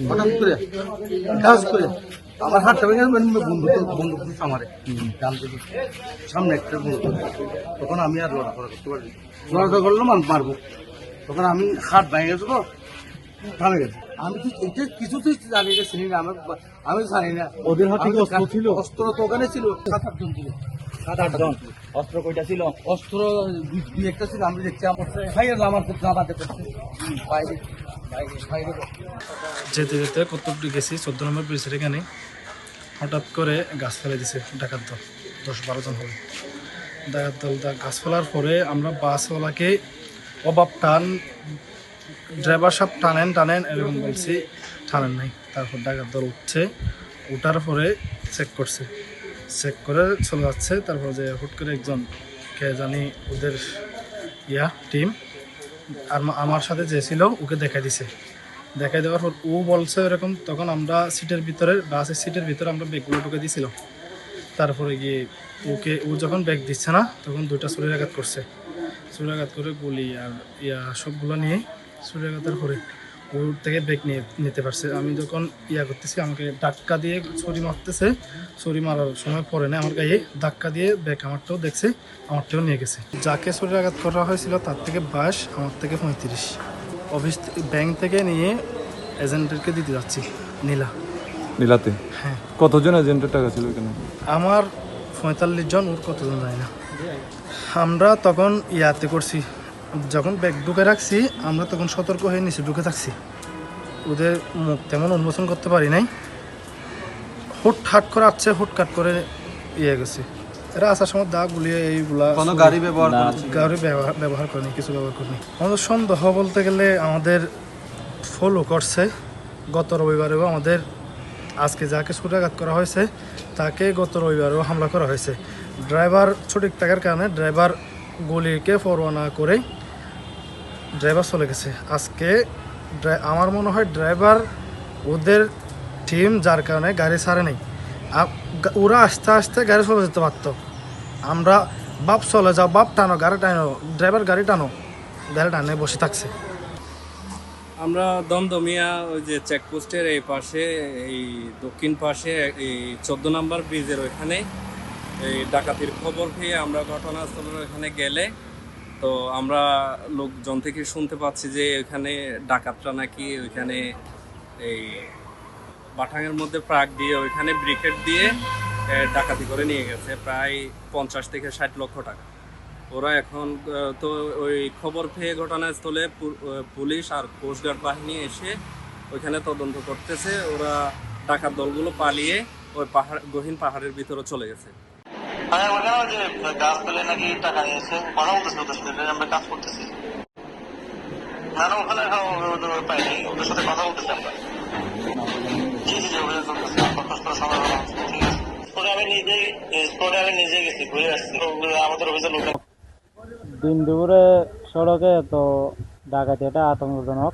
হঠাৎ করে কাজ করে আমার হাতটা ভেঙে বন্ধু আমারে জানতে সামনে একটা বন্ধু। তখন আমি আর লড়াফড়া করতে পারি, লড়াফড়া করলাম আমি মারবো, তখন আমি হাত ভেঙে গেছে তো থামে গেছে। আমি তো এটা কিছুতেই জানি না, চিনি না, আমি জানি না ওদের হাতে কি অস্ত্র ছিল? অস্ত্র তো ওখানে ছিল, 7-8 জন ছিল। 7-8 জন। অস্ত্র কয়টা ছিল? অস্ত্র দুই একটা ছিল, আমি দেখছি আমার ভাইয়ের আমার জামাতে করছে বাইরে বাইরে। যেতে যেতে কতটুকু গেছি 14 নম্বর ব্রিজের এখানে হঠাৎ করে গাছ ফেলে দিছে ডাকাত দল, 10-12 জন হবে ডাকাত দল। গাছ ফেলার পরে আমরা বাসওয়ালাকে অভাব টান, ড্রাইভার সব টানেন এরকম বলছি, টানেন নাই। তারপর ডাকাত দল উঠছে, উঠার পরে চেক করছে, চেক করে চলে যাচ্ছে। তারপর যে হুট করে একজন কে জানি ওদের টিম আর আমার সাথে যে ছিল ওকে দেখাই দিছে। দেখাই দেওয়ার পর ও বলছে এরকম, তখন আমরা সিটের ভিতরে, বাসের সিটের ভিতরে আমরা ব্যাগগুলো ঢুকে দিয়েছিলাম। তারপরে গিয়ে ও যখন ব্যাগ দিচ্ছে না, তখন 2টা ছুরির করছে, ছুরির করে গুলি আর সবগুলো নিয়ে ছুরির পরে ওর থেকে ব্যাগ নিতে পারছে। আমি যখন করতেছি, আমাকে ধাক্কা দিয়ে ছুরি মারতেছে, ছুরি মারার সময় পরে না আমার গায়ে ধাক্কা দিয়ে ব্যাগ আমারটাও দেখছে, আমারটাও নিয়ে গেছে। যাকে ছুরির আঘাত করা হয়েছিল তার থেকে 22, আমার থেকে 35। অফিস ব্যাংক থেকে নিয়ে এজেন্টদেরকে দিতে যাচ্ছি নীলাতে। হ্যাঁ। কতজন এজেন্টের টাকা ছিল এখানে? আমার 45 জন, ওর কতজন যায় না। আমরা তখন করছি, যখন ব্যাগ ঢুকে রাখছি আমরা তখন সতর্ক হয়ে নিচে ঢুকে থাকছি, ওদের মুখ তেমন উন্মোচন করতে পারি নাই। হুটহাট করে আসছে, হুটহাট করে গেছে। এরা আসার সময় দা গুলিয়ে এইগুলা গাড়ি ব্যবহার ব্যবহার করেনি, কিছু ব্যবহার করেনি। আমাদের সন্দেহ বলতে গেলে আমাদের ফলো করছে গত রবিবারেও আমাদের, আজকে যাকে ছুটাঘাত করা হয়েছে তাকে গত রবিবারেও হামলা করা হয়েছে। ড্রাইভার ছুটি থাকার কারণে ড্রাইভার গুলিকে পরোয়া না করে ড্রাইভার চলে গেছে। আজকে আমার মনে হয় ড্রাইভার ওদের টিম যার কারণে গাড়ি ছাড়ে নেই, ওরা আস্তে আস্তে গাড়ি চলে যেতে পারতো। আমরা বাপ চলে যাও, বাপ টানো, গাড়ি টানো, ড্রাইভার গাড়ি টানো, গাড়ি টানে বসে থাকছে। আমরা দমদমিয়া ওই যে চেকপোস্টের এই পাশে, এই দক্ষিণ পাশে এই 14 নম্বর ব্রিজের ওইখানে এই ডাকাতির খবর পেয়ে আমরা ঘটনাস্থলের ওইখানে গেলে তো আমরা লোকজন থেকে শুনতে পাচ্ছি যে ওইখানে ডাকাতরা নাকি ওইখানে এই বাটাঙের মধ্যে প্রাক দিয়ে ওইখানে ব্রিকেট দিয়ে ডাকাতি করে নিয়ে গেছে প্রায় 50 থেকে 60 লক্ষ টাকা। ওরা এখন তো ওই খবর পেয়ে ঘটনাস্থলে পুলিশ আর কোস্টগার্ড বাহিনী এসে ওইখানে তদন্ত করতেছে। ওরা ডাকাত দলগুলো পালিয়ে ওই গহীন পাহাড়ের ভিতরে চলে গেছে। গাছ পেলে নাকি টাকা নিয়েছে, কথা বলতেছে ওদের সাথে, আমরা কাজ করতেছি না, ওখানে পাইনি, ওদের সাথে কথা বলতেছি আমরা। জি জি অভিযোগ করতেছি, সমাধান হচ্ছে, ঠিক আছে। আমি নিজে গেছি, ঘুরে আসছি, আমাদের অভিযোগ। দিন দুপুরে সড়কে তো ডাকাতি এটা আতঙ্কজনক।